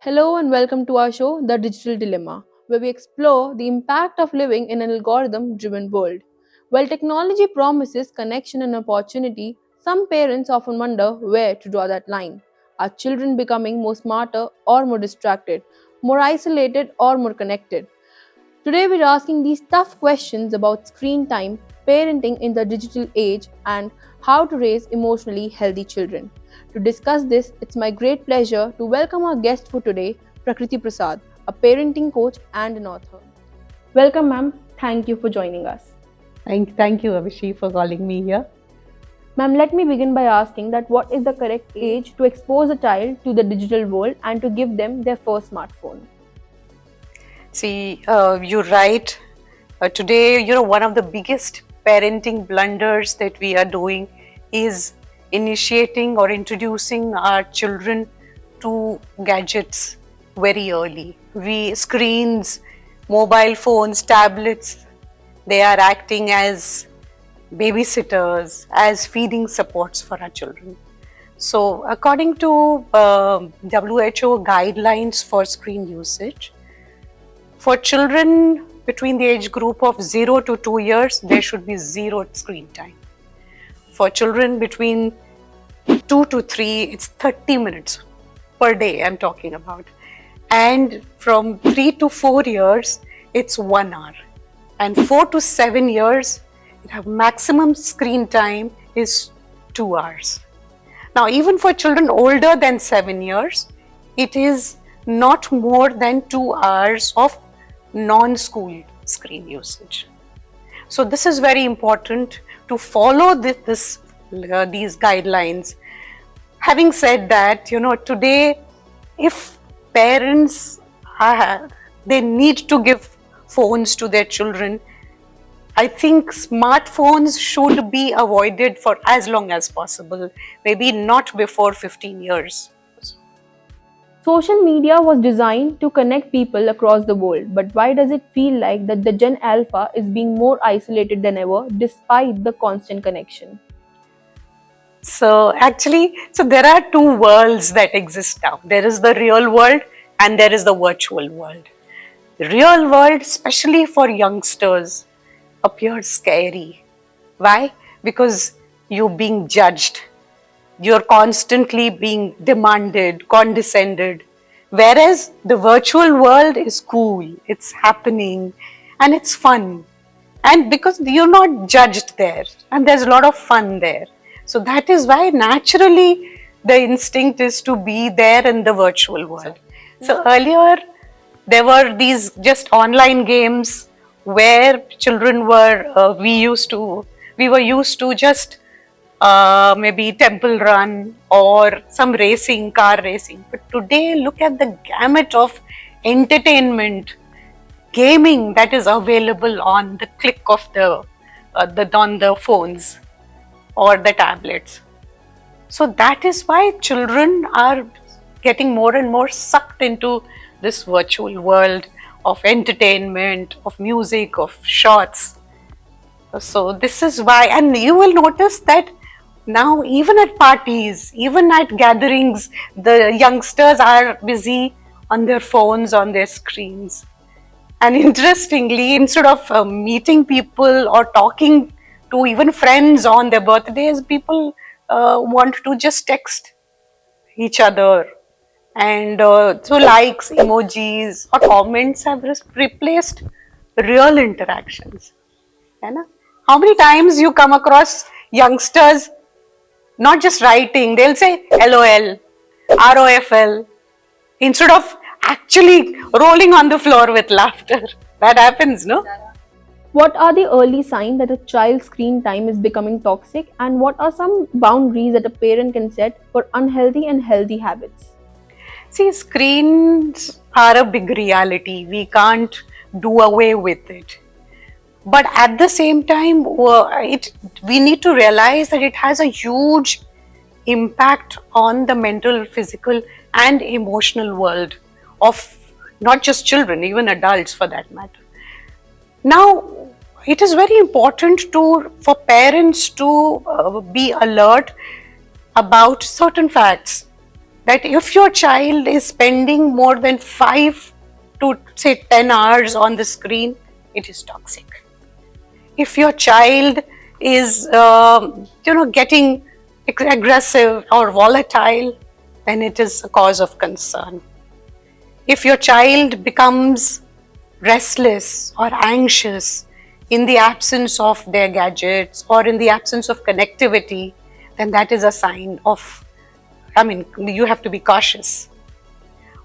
Hello and welcome to our show, The Digital Dilemma, where we explore the impact of living in an algorithm driven world. While technology promises connection and opportunity, some parents often wonder where to draw that line. Are children becoming more smarter or more distracted, more isolated or more connected? Today, we're asking these tough questions about screen time, parenting in the digital age, and how to raise emotionally healthy children. To discuss this, it's my great pleasure to welcome our guest for today, Prakriti Prasad, a parenting coach and an author. Welcome, ma'am. Thank you for joining us. Thank you, Avishi, for calling me here. Ma'am, let me begin by asking that what is the correct age to expose a child to the digital world and to give them their first smartphone? See, you're right. Today, one of the biggest parenting blunders that we are doing is initiating or introducing our children to gadgets very early. Screens, mobile phones, tablets, they are acting as babysitters, as feeding supports for our children. So, according to WHO guidelines for screen usage, for children between the age group of 0 to 2 years, there should be zero screen time. For children between 2 to 3, it's 30 minutes per day I'm talking about. And from 3 to 4 years, it's 1 hour. And 4 to 7 years, maximum screen time is 2 hours. Now, even for children older than 7 years, it is not more than 2 hours of non-school screen usage. So this is very important to follow these guidelines. Having said that, today, if parents they need to give phones to their children, I think smartphones should be avoided for as long as possible, maybe not before 15 years. Social media was designed to connect people across the world, but why does it feel like that the Gen Alpha is being more isolated than ever despite the constant connection? So there are two worlds that exist now. There is the real world and there is the virtual world. The real world, especially for youngsters, appears scary. Why? Because you're being judged. You're constantly being demanded, condescended. Whereas the virtual world is cool, it's happening, and it's fun. And because you're not judged there, and there's a lot of fun there. So that is why naturally the instinct is to be there in the virtual world. So earlier, there were these just online games where children we were used to just maybe temple run or some car racing. But today, look at the gamut of entertainment, gaming that is available on the click of on the phones or the tablets. So that is why children are getting more and more sucked into this virtual world of entertainment, of music, of shots. So this is why, and you will notice that now even at parties, even at gatherings, the youngsters are busy on their phones, on their screens. And interestingly, instead of meeting people or talking to even friends on their birthdays, people want to just text each other. And so likes, emojis or comments have replaced real interactions. How many times you come across youngsters not just writing, they'll say LOL, ROFL, instead of actually rolling on the floor with laughter. That happens, no? What are the early signs that a child's screen time is becoming toxic, and what are some boundaries that a parent can set for unhealthy and healthy habits? See, screens are a big reality. We can't do away with it. But at the same time, we need to realize that it has a huge impact on the mental, physical, and emotional world of not just children, even adults for that matter. Now, it is very important for parents to be alert about certain facts. that if your child is spending more than 5 to say 10 hours on the screen, it is toxic. If your child is getting aggressive or volatile, then it is a cause of concern. If your child becomes restless or anxious in the absence of their gadgets or in the absence of connectivity, then that is a sign of, you have to be cautious.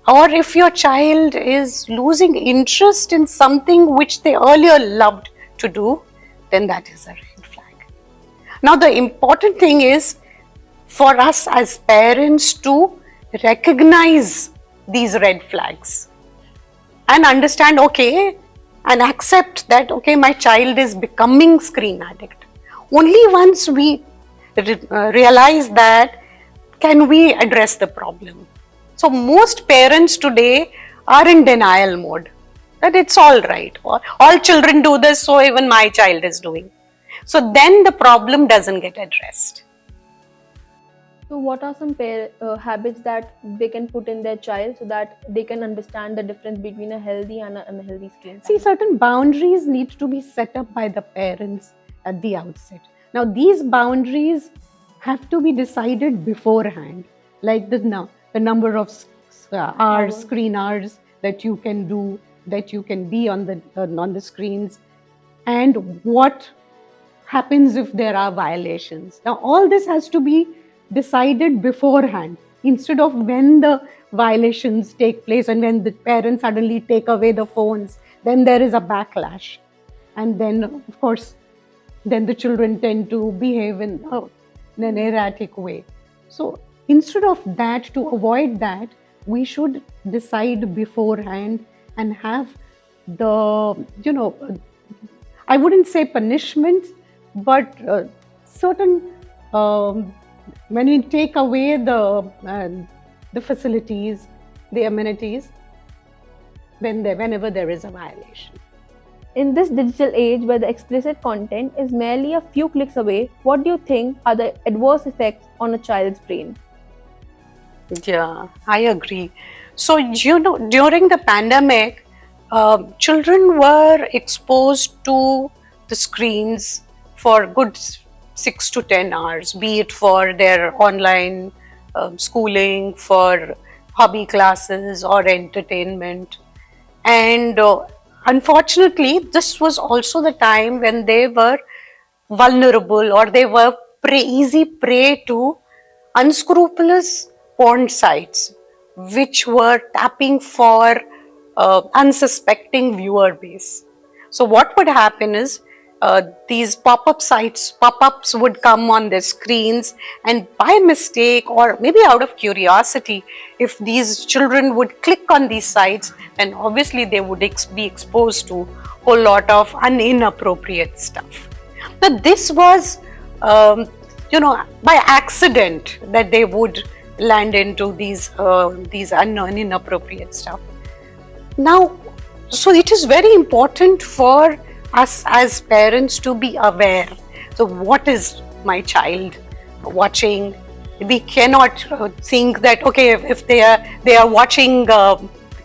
Or if your child is losing interest in something which they earlier loved to do, then that is a red flag. Now, the important thing is for us as parents to recognize these red flags and understand, okay, and accept that, okay, my child is becoming screen addict. Only once we realize that can we address the problem. So most parents today are in denial mode, that it's all right, all children do this, so even my child is doing. So then the problem doesn't get addressed. So, what are some habits that they can put in their child so that they can understand the difference between a healthy and an unhealthy screen time? See, certain boundaries need to be set up by the parents at the outset. Now, these boundaries have to be decided beforehand, like the number of hours, screen hours that you can do, that you can be on the screens, and what happens if there are violations. Now, all this has to be decided beforehand, instead of when the violations take place and when the parents suddenly take away the phones, then there is a backlash. And then, of course, then the children tend to behave in an erratic way. So instead of that, to avoid that, we should decide beforehand and have I wouldn't say punishments, but certain when we take away the facilities, the amenities, whenever there is a violation. In this digital age where the explicit content is merely a few clicks away, what do you think are the adverse effects on a child's brain? Yeah, I agree. So, during the pandemic, children were exposed to the screens for good 6 to 10 hours, be it for their online schooling, for hobby classes or entertainment. And unfortunately, this was also the time when they were vulnerable, or they were easy prey to unscrupulous porn sites, which were tapping for unsuspecting viewer base. So what would happen is, these pop-ups would come on their screens, and by mistake or maybe out of curiosity, if these children would click on these sites, then obviously they would be exposed to a whole lot of inappropriate stuff. Now this was, by accident that they would land into these inappropriate stuff. Now, so it is very important for us as parents to be aware. So what is my child watching? We cannot think that, okay, if they are watching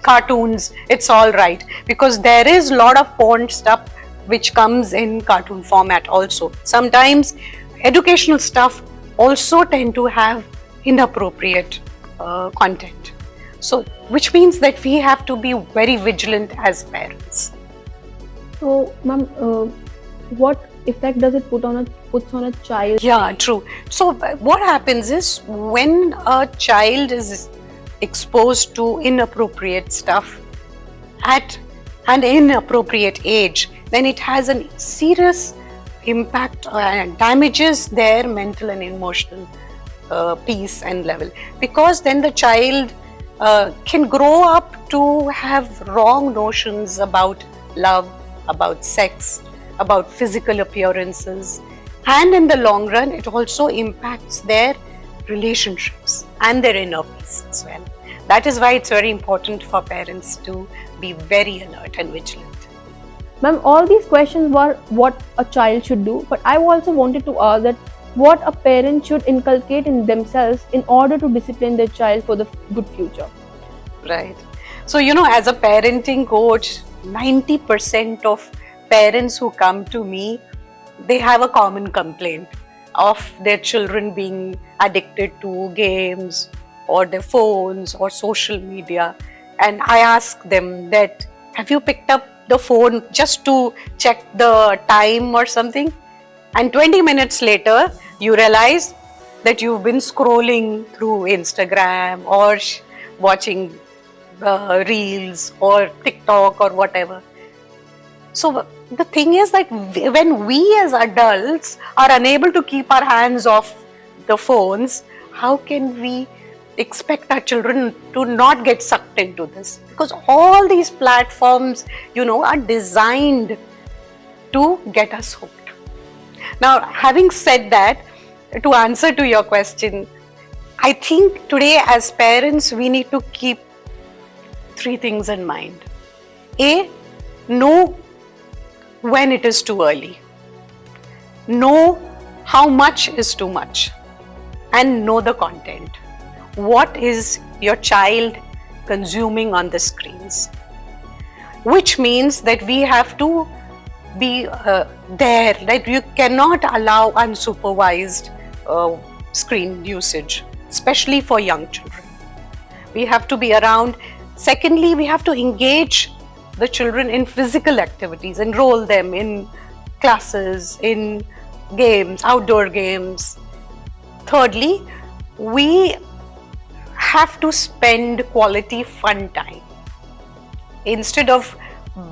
cartoons, it's all right, because there is a lot of porn stuff which comes in cartoon format also. Sometimes educational stuff also tend to have inappropriate content. So, which means that we have to be very vigilant as parents. So, ma'am, what effect does it puts on a child? Yeah, true. So, what happens is, when a child is exposed to inappropriate stuff at an inappropriate age, then it has a serious impact and damages their mental and emotional peace and level, because then the child can grow up to have wrong notions about love, about sex, about physical appearances, and in the long run it also impacts their relationships and their inner peace as well. That is why it's very important for parents to be very alert and vigilant. Ma'am, all these questions were what a child should do, but I also wanted to ask that what a parent should inculcate in themselves in order to discipline their child for the good future. Right. So, as a parenting coach, 90% of parents who come to me, they have a common complaint of their children being addicted to games or their phones or social media. And I ask them that, have you picked up the phone just to check the time or something? And 20 minutes later, you realize that you've been scrolling through Instagram or watching reels or TikTok or whatever. So the thing is that when we as adults are unable to keep our hands off the phones, how can we expect our children to not get sucked into this? Because all these platforms, are designed to get us hooked. Now, having said that, to answer to your question, I think today as parents, we need to keep three things in mind. A, know when it is too early. Know how much is too much. And know the content. What is your child consuming on the screens? Which means that we have to be there, that you cannot allow unsupervised screen usage, especially for young children. We have to be around. Secondly, we have to engage the children in physical activities, enroll them in classes, in games, outdoor games. Thirdly, we have to spend quality fun time. Instead of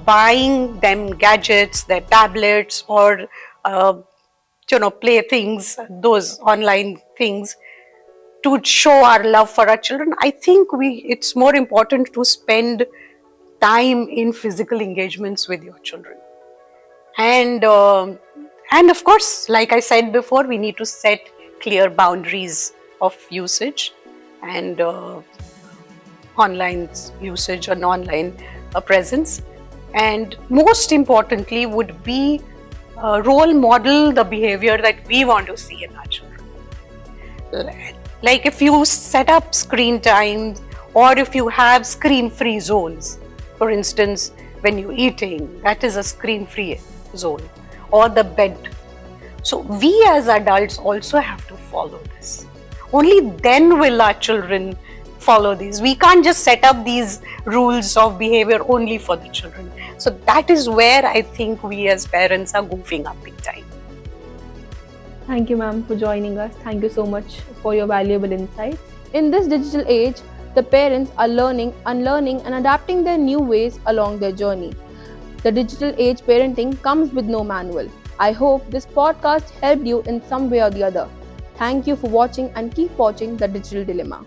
buying them gadgets, their tablets, or play things, those online things, to show our love for our children, I think it's more important to spend time in physical engagements with your children. And of course, like I said before, we need to set clear boundaries of usage and online usage and online presence. And most importantly would be role model the behavior that we want to see in our children. Like if you set up screen time, or if you have screen-free zones, for instance, when you're eating, that is a screen-free zone, or the bed. So we as adults also have to follow this. Only then will our children follow these. We can't just set up these rules of behavior only for the children. So that is where I think we as parents are goofing up big time. Thank you, ma'am, for joining us. Thank you so much for your valuable insights. In this digital age, the parents are learning, unlearning, and adapting their new ways along their journey. The digital age parenting comes with no manual. I hope this podcast helped you in some way or the other. Thank you for watching and keep watching The Digital Dilemma.